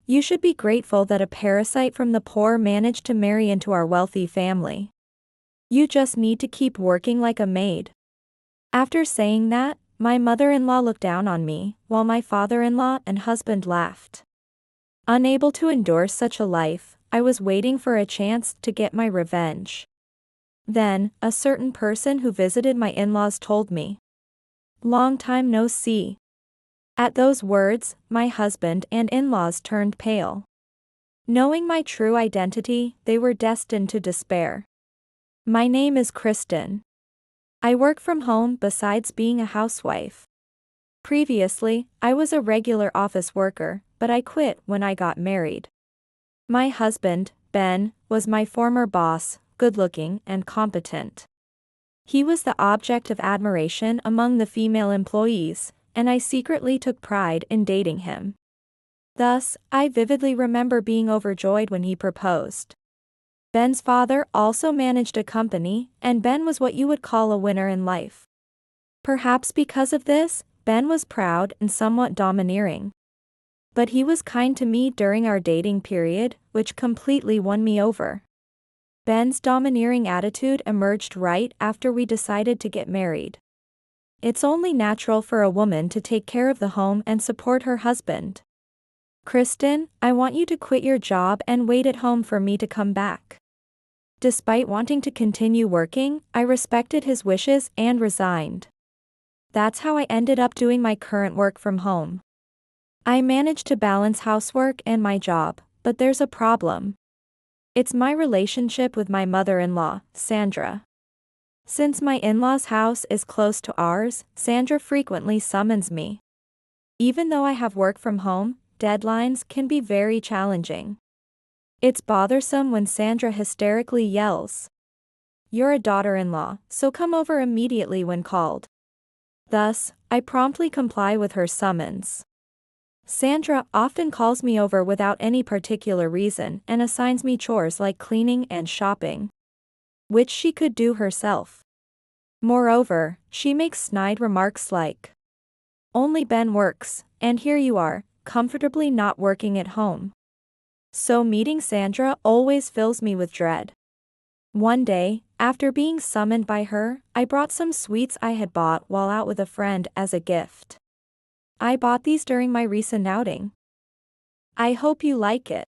You should be grateful that a parasite from the poor managed to marry into our wealthy family. You just need to keep working like a maid." After saying that, my mother-in-law looked down on me, while my father-in-law and husband laughed. Unable to endure such a life, I was waiting for a chance to get my revenge. Then, a certain person who visited my in-laws told me, "Long time no see." At those words, my husband and in-laws turned pale. Knowing my true identity, they were destined to despair. My name is Kristen. I work from home besides being a housewife. Previously, I was a regular office worker, but I quit when I got married. My husband, Ben, was my former boss, good-looking and competent. He was the object of admiration among the female employees, and I secretly took pride in dating him. Thus, I vividly remember being overjoyed when he proposed. Ben's father also managed a company, and Ben was what you would call a winner in life. Perhaps because of this, Ben was proud and somewhat domineering. But he was kind to me during our dating period, which completely won me over. Ben's domineering attitude emerged right after we decided to get married. It's only natural for a woman to take care of the home and support her husband. "Kristen, I want you to quit your job and wait at home for me to come back." Despite wanting to continue working, I respected his wishes and resigned. That's how I ended up doing my current work from home. I managed to balance housework and my job, but there's a problem. It's my relationship with my mother-in-law, Sandra. Since my in-laws' house is close to ours, Sandra frequently summons me. Even though I have work from home, deadlines can be very challenging. It's bothersome when Sandra hysterically yells, "You're a daughter-in-law, so come over immediately when called." Thus, I promptly comply with her summons. Sandra often calls me over without any particular reason and assigns me chores like cleaning and shopping, which she could do herself. Moreover, she makes snide remarks like, "Only Ben works, and here you are, comfortably not working at home." So meeting Sandra always fills me with dread. One day, after being summoned by her, I brought some sweets I had bought while out with a friend as a gift. I bought these during my recent outing. "I hope you like it."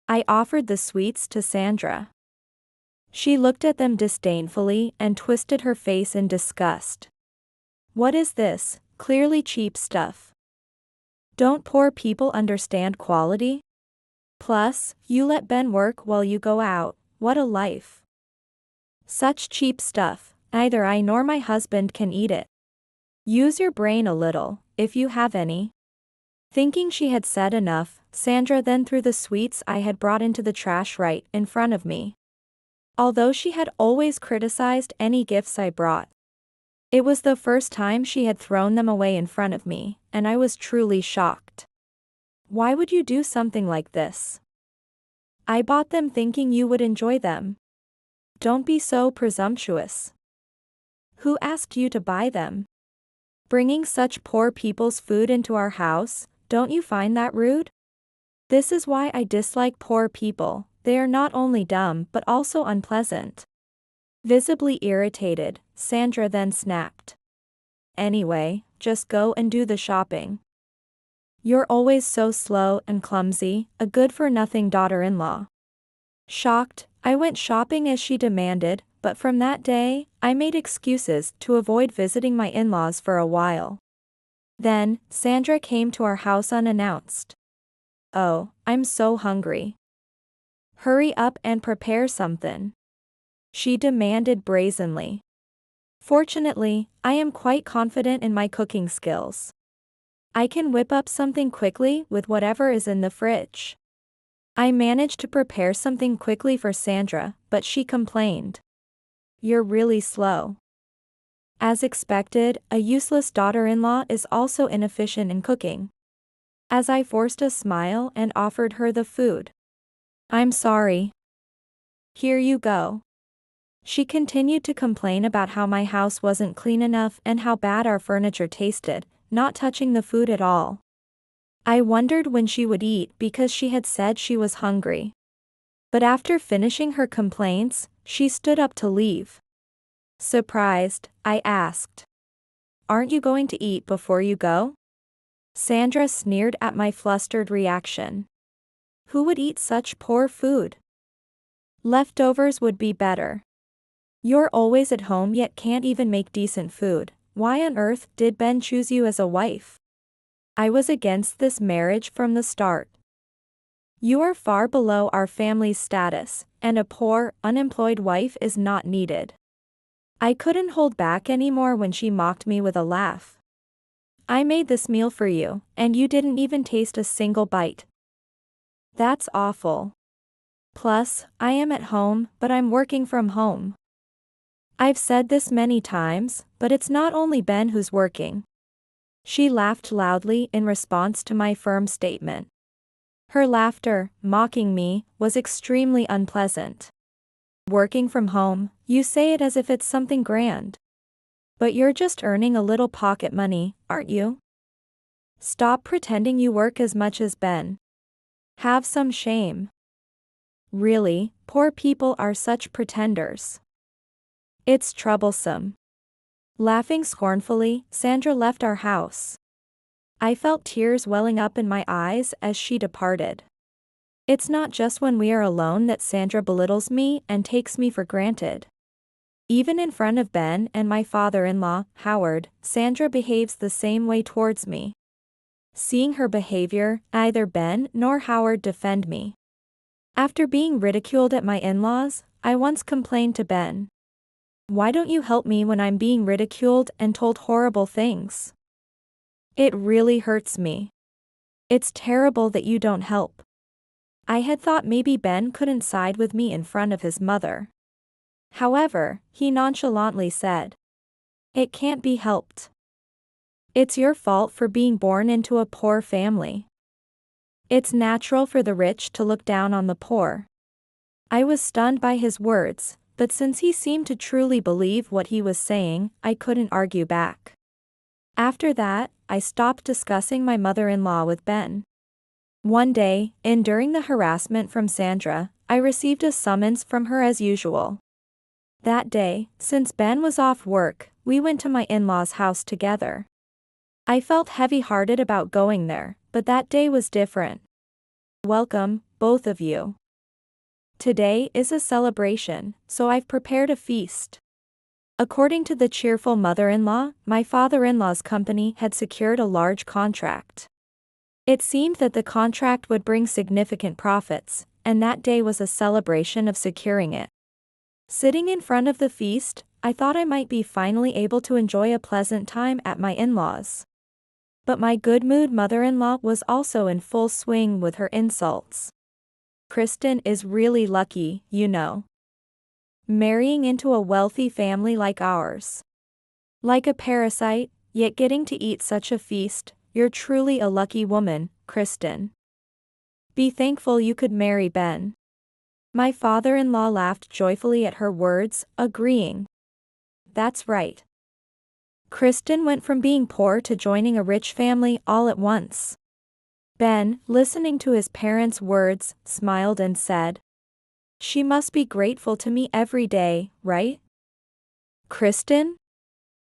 I offered the sweets to Sandra. She looked at them disdainfully and twisted her face in disgust. "What is this? Clearly cheap stuff. Don't poor people understand quality? Plus, you let Ben work while you go out, what a life. Such cheap stuff, neither I nor my husband can eat it. Use your brain a little, if you have any." Thinking she had said enough, Sandra then threw the sweets I had brought into the trash right in front of me. Although she had always criticized any gifts I brought, it was the first time she had thrown them away in front of me, and I was truly shocked. "Why would you do something like this? I bought them thinking you would enjoy them. Don't be so presumptuous. Who asked you to buy them? Bringing such poor people's food into our house, don't you find that rude? This is why I dislike poor people, they are not only dumb but also unpleasant." Visibly irritated, Sandra then snapped, "Anyway, just go and do the shopping. You're always so slow and clumsy, a good-for-nothing daughter-in-law." Shocked, I went shopping as she demanded, but from that day, I made excuses to avoid visiting my in-laws for a while. Then, Sandra came to our house unannounced. "Oh, I'm so hungry. Hurry up and prepare something," she demanded brazenly. Fortunately, I am quite confident in my cooking skills. I can whip up something quickly with whatever is in the fridge. I managed to prepare something quickly for Sandra, but she complained, "You're really slow." As expected, a useless daughter-in-law is also inefficient in cooking. As I forced a smile and offered her the food. "I'm sorry. Here you go." She continued to complain about how my house wasn't clean enough and how bad our furniture tasted, not touching the food at all. I wondered when she would eat because she had said she was hungry. But after finishing her complaints, she stood up to leave. Surprised, I asked, "Aren't you going to eat before you go?" Sandra sneered at my flustered reaction. Who would eat such poor food? Leftovers would be better. You're always at home yet can't even make decent food. Why on earth did Ben choose you as a wife? I was against this marriage from the start. You are far below our family's status, and a poor, unemployed wife is not needed. I couldn't hold back anymore when she mocked me with a laugh. I made this meal for you, and you didn't even taste a single bite. That's awful. Plus, I am at home, but I'm working from home. I've said this many times, but it's not only Ben who's working. She laughed loudly in response to my firm statement. Her laughter, mocking me, was extremely unpleasant. Working from home, you say it as if it's something grand. But you're just earning a little pocket money, aren't you? Stop pretending you work as much as Ben. Have some shame. Really, poor people are such pretenders. It's troublesome. Laughing scornfully, Sandra left our house. I felt tears welling up in my eyes as she departed. It's not just when we are alone that Sandra belittles me and takes me for granted. Even in front of Ben and my father-in-law, Howard, Sandra behaves the same way towards me. Seeing her behavior, neither Ben nor Howard defend me. After being ridiculed at my in-laws, I once complained to Ben. Why don't you help me when I'm being ridiculed and told horrible things? It really hurts me. It's terrible that you don't help. I had thought maybe Ben couldn't side with me in front of his mother. However, he nonchalantly said, "It can't be helped. It's your fault for being born into a poor family. It's natural for the rich to look down on the poor." I was stunned by his words, but since he seemed to truly believe what he was saying, I couldn't argue back. After that, I stopped discussing my mother-in-law with Ben. One day, during the harassment from Sandra, I received a summons from her as usual. That day, since Ben was off work, we went to my in-laws' house together. I felt heavy-hearted about going there, but that day was different. Welcome, both of you. Today is a celebration, so I've prepared a feast. According to the cheerful mother-in-law, my father-in-law's company had secured a large contract. It seemed that the contract would bring significant profits, and that day was a celebration of securing it. Sitting in front of the feast, I thought I might be finally able to enjoy a pleasant time at my in-laws. But my good-mood mother-in-law was also in full swing with her insults. Kristen is really lucky, you know. Marrying into a wealthy family like ours. Like a parasite, yet getting to eat such a feast, you're truly a lucky woman, Kristen. Be thankful you could marry Ben. My father-in-law laughed joyfully at her words, agreeing. That's right. Kristen went from being poor to joining a rich family all at once. Ben, listening to his parents' words, smiled and said, "She must be grateful to me every day, right?" Kristen?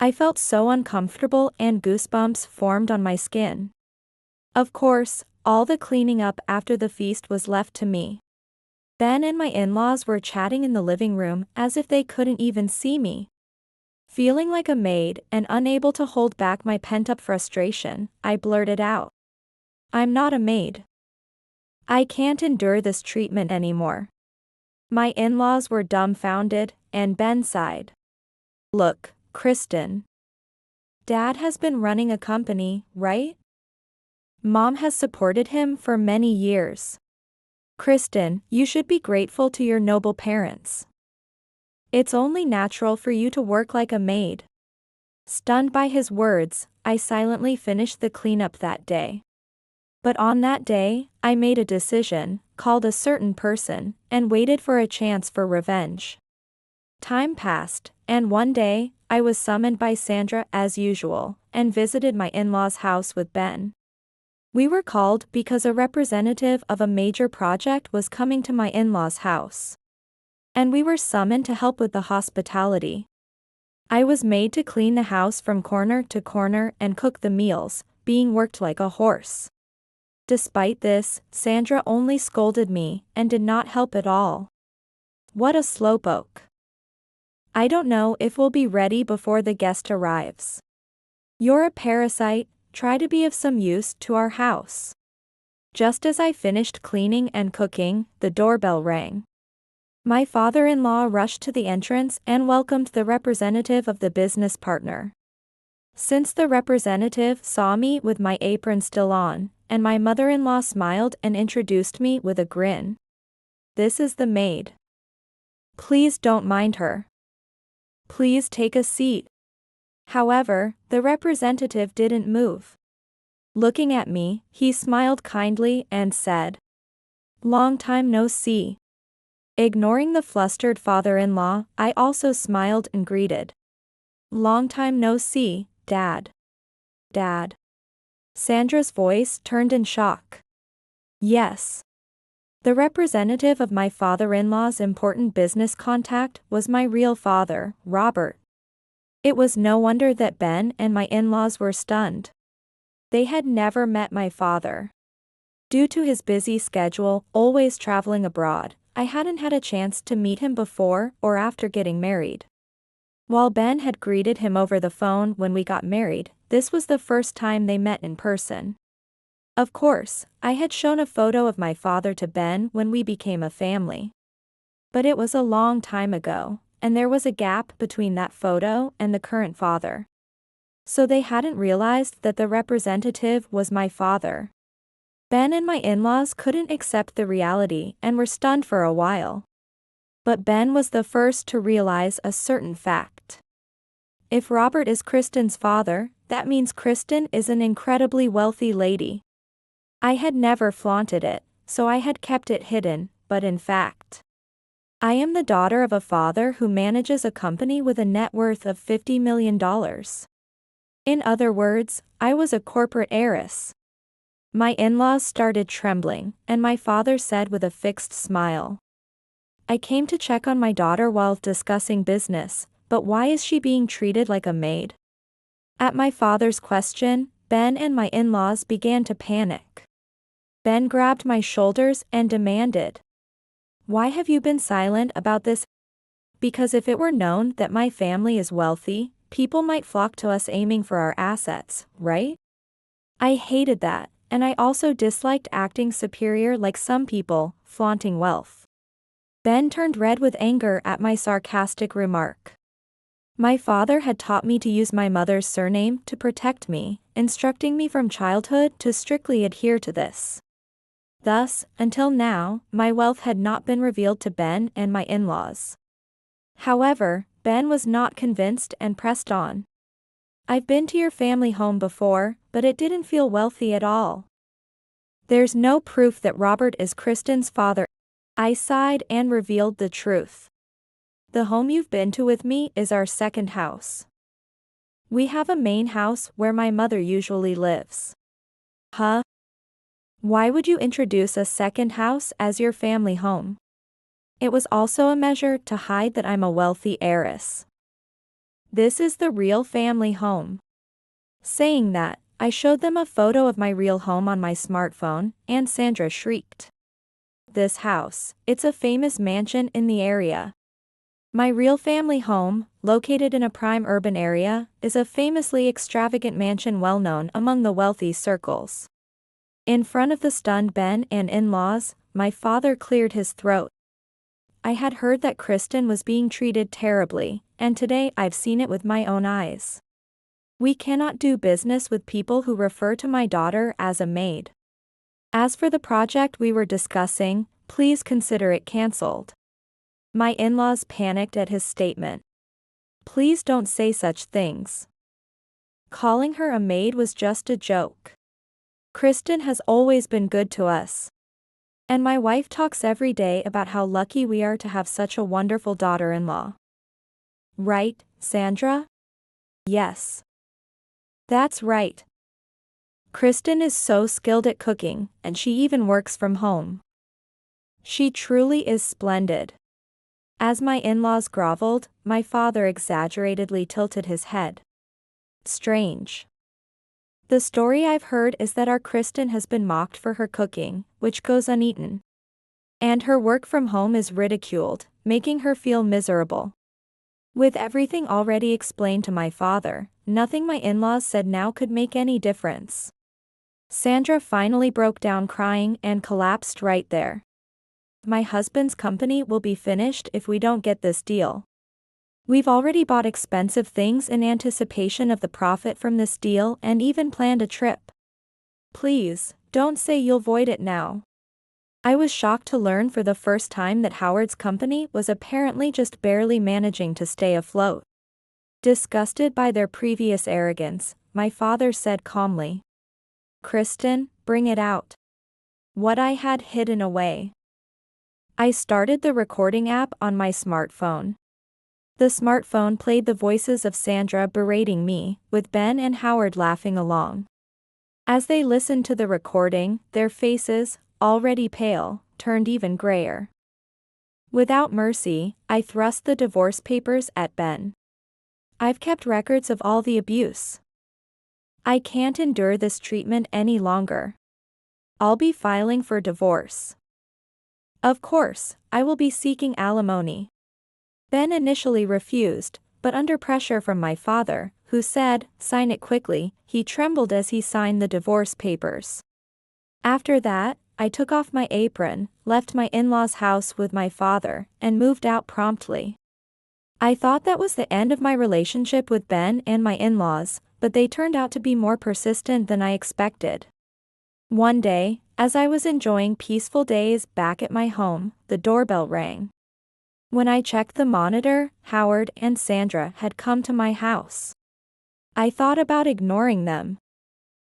I felt so uncomfortable and goosebumps formed on my skin. Of course, all the cleaning up after the feast was left to me. Ben and my in-laws were chatting in the living room as if they couldn't even see me. Feeling like a maid and unable to hold back my pent-up frustration, I blurted out, "I'm not a maid. I can't endure this treatment anymore." My in-laws were dumbfounded, and Ben sighed. "Look, Kristen. Dad has been running a company, right? Mom has supported him for many years. Kristen, you should be grateful to your noble parents. It's only natural for you to work like a maid." Stunned by his words, I silently finished the cleanup that day. But on that day, I made a decision, called a certain person, and waited for a chance for revenge. Time passed, and one day, I was summoned by Sandra as usual, and visited my in-laws' house with Ben. We were called because a representative of a major project was coming to my in-laws' house. And we were summoned to help with the hospitality. I was made to clean the house from corner to corner and cook the meals, being worked like a horse. Despite this, Sandra only scolded me and did not help at all. What a slowpoke. I don't know if we'll be ready before the guest arrives. You're a parasite, try to be of some use to our house. Just as I finished cleaning and cooking, the doorbell rang. My father-in-law rushed to the entrance and welcomed the representative of the business partner. Since the representative saw me with my apron still on, and my mother-in-law smiled and introduced me with a grin. This is the maid. Please don't mind her. Please take a seat. However, the representative didn't move. Looking at me, he smiled kindly and said, "Long time no see." Ignoring the flustered father-in-law, I also smiled and greeted. "Long time no see, Dad." "Dad?" Sandra's voice turned in shock. Yes. The representative of my father-in-law's important business contact was my real father, Robert. It was no wonder that Ben and my in-laws were stunned. They had never met my father. Due to his busy schedule, always traveling abroad, I hadn't had a chance to meet him before or after getting married. While Ben had greeted him over the phone when we got married, this was the first time they met in person. Of course, I had shown a photo of my father to Ben when we became a family. But it was a long time ago, and there was a gap between that photo and the current father. So they hadn't realized that the representative was my father. Ben and my in-laws couldn't accept the reality and were stunned for a while. But Ben was the first to realize a certain fact. If Robert is Kristen's father, that means Kristen is an incredibly wealthy lady. I had never flaunted it, so I had kept it hidden, but in fact, I am the daughter of a father who manages a company with a net worth of $50 million. In other words, I was a corporate heiress. My in-laws started trembling, and my father said with a fixed smile, "I came to check on my daughter while discussing business, but why is she being treated like a maid?" At my father's question, Ben and my in-laws began to panic. Ben grabbed my shoulders and demanded, "Why have you been silent about this?" Because if it were known that my family is wealthy, people might flock to us aiming for our assets, right? I hated that, and I also disliked acting superior like some people, flaunting wealth. Ben turned red with anger at my sarcastic remark. My father had taught me to use my mother's surname to protect me, instructing me from childhood to strictly adhere to this. Thus, until now, my wealth had not been revealed to Ben and my in-laws. However, Ben was not convinced and pressed on. "I've been to your family home before, but it didn't feel wealthy at all. There's no proof that Robert is Kristen's father." I sighed and revealed the truth. "The home you've been to with me is our second house. We have a main house where my mother usually lives." Huh? Why would you introduce a second house as your family home? It was also a measure to hide that I'm a wealthy heiress. "This is the real family home." Saying that, I showed them a photo of my real home on my smartphone, and Sandra shrieked. "This house, it's a famous mansion in the area. My real family home, located in a prime urban area, is a famously extravagant mansion well known among the wealthy circles." In front of the stunned Ben and in-laws, my father cleared his throat. "I had heard that Kristen was being treated terribly, and today I've seen it with my own eyes. We cannot do business with people who refer to my daughter as a maid. As for the project we were discussing, please consider it cancelled." My in-laws panicked at his statement. "Please don't say such things. Calling her a maid was just a joke. Kristen has always been good to us. And my wife talks every day about how lucky we are to have such a wonderful daughter-in-law. Right, Sandra?" "Yes. That's right. Kristen is so skilled at cooking, and she even works from home. She truly is splendid. As my in-laws groveled, my father exaggeratedly tilted his head. Strange. The story I've heard is that our Kristen has been mocked for her cooking, which goes uneaten. And her work from home is ridiculed, making her feel miserable. With everything already explained to my father, nothing my in-laws said now could make any difference. Sandra finally broke down crying and collapsed right there. My husband's company will be finished if we don't get this deal. We've already bought expensive things in anticipation of the profit from this deal and even planned a trip. Please, don't say you'll void it now. I was shocked to learn for the first time that Howard's company was apparently just barely managing to stay afloat. Disgusted by their previous arrogance, my father said calmly, "Kristen, bring it out." What I had hidden away. I started the recording app on my smartphone. The smartphone played the voices of Sandra berating me, with Ben and Howard laughing along. As they listened to the recording, their faces, already pale, turned even grayer. Without mercy, I thrust the divorce papers at Ben. "I've kept records of all the abuse. I can't endure this treatment any longer. I'll be filing for divorce. Of course, I will be seeking alimony." Ben initially refused, but under pressure from my father, who said, "Sign it quickly," he trembled as he signed the divorce papers. After that, I took off my apron, left my in-laws' house with my father, and moved out promptly. I thought that was the end of my relationship with Ben and my in-laws, but they turned out to be more persistent than I expected. One day, as I was enjoying peaceful days back at my home, the doorbell rang. When I checked the monitor, Howard and Sandra had come to my house. I thought about ignoring them.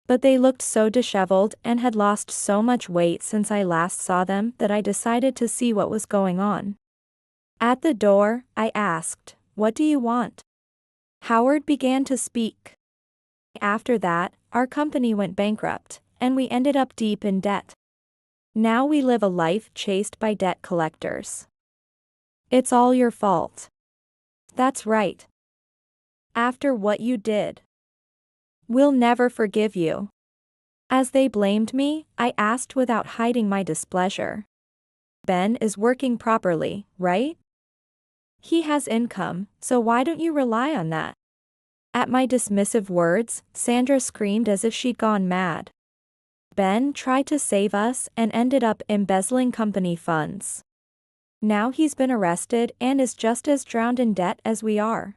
But they looked so disheveled and had lost so much weight since I last saw them that I decided to see what was going on. At the door, I asked, "What do you want?" Howard began to speak. After that, our company went bankrupt, and we ended up deep in debt. Now we live a life chased by debt collectors. It's all your fault. That's right. After what you did. We'll never forgive you. As they blamed me, I asked without hiding my displeasure. Ben is working properly, right? He has income, so why don't you rely on that? At my dismissive words, Sandra screamed as if she'd gone mad. Ben tried to save us and ended up embezzling company funds. Now he's been arrested and is just as drowned in debt as we are.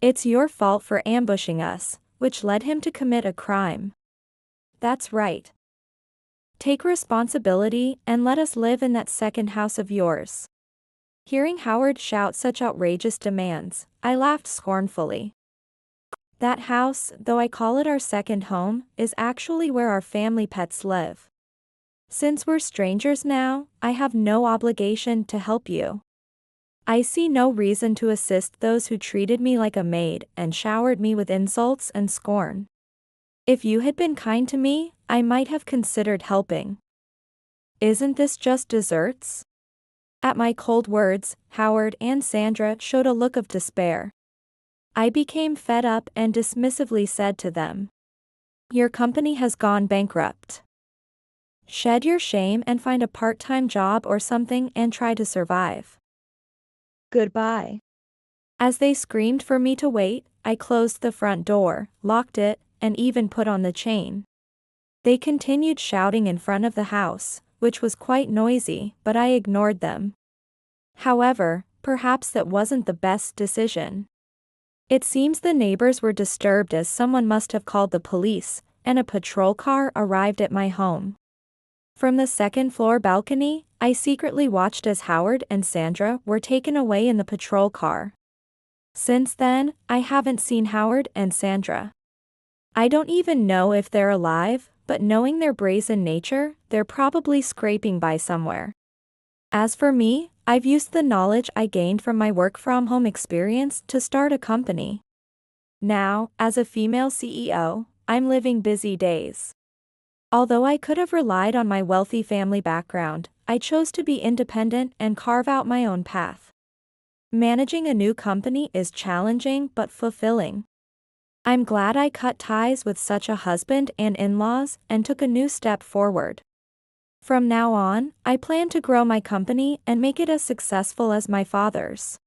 It's your fault for ambushing us, which led him to commit a crime. That's right. Take responsibility and let us live in that second house of yours. Hearing Howard shout such outrageous demands, I laughed scornfully. That house, though I call it our second home, is actually where our family pets live. Since we're strangers now, I have no obligation to help you. I see no reason to assist those who treated me like a maid and showered me with insults and scorn. If you had been kind to me, I might have considered helping. Isn't this just desserts? At my cold words, Howard and Sandra showed a look of despair. I became fed up and dismissively said to them, "Your company has gone bankrupt. Shed your shame and find a part-time job or something and try to survive. Goodbye." As they screamed for me to wait, I closed the front door, locked it, and even put on the chain. They continued shouting in front of the house, which was quite noisy, but I ignored them. However, perhaps that wasn't the best decision. It seems the neighbors were disturbed as someone must have called the police, and a patrol car arrived at my home. From the second-floor balcony, I secretly watched as Howard and Sandra were taken away in the patrol car. Since then, I haven't seen Howard and Sandra. I don't even know if they're alive, but knowing their brazen nature, they're probably scraping by somewhere. As for me, I've used the knowledge I gained from my work-from-home experience to start a company. Now, as a female CEO, I'm living busy days. Although I could have relied on my wealthy family background, I chose to be independent and carve out my own path. Managing a new company is challenging but fulfilling. I'm glad I cut ties with such a husband and in-laws and took a new step forward. From now on, I plan to grow my company and make it as successful as my father's.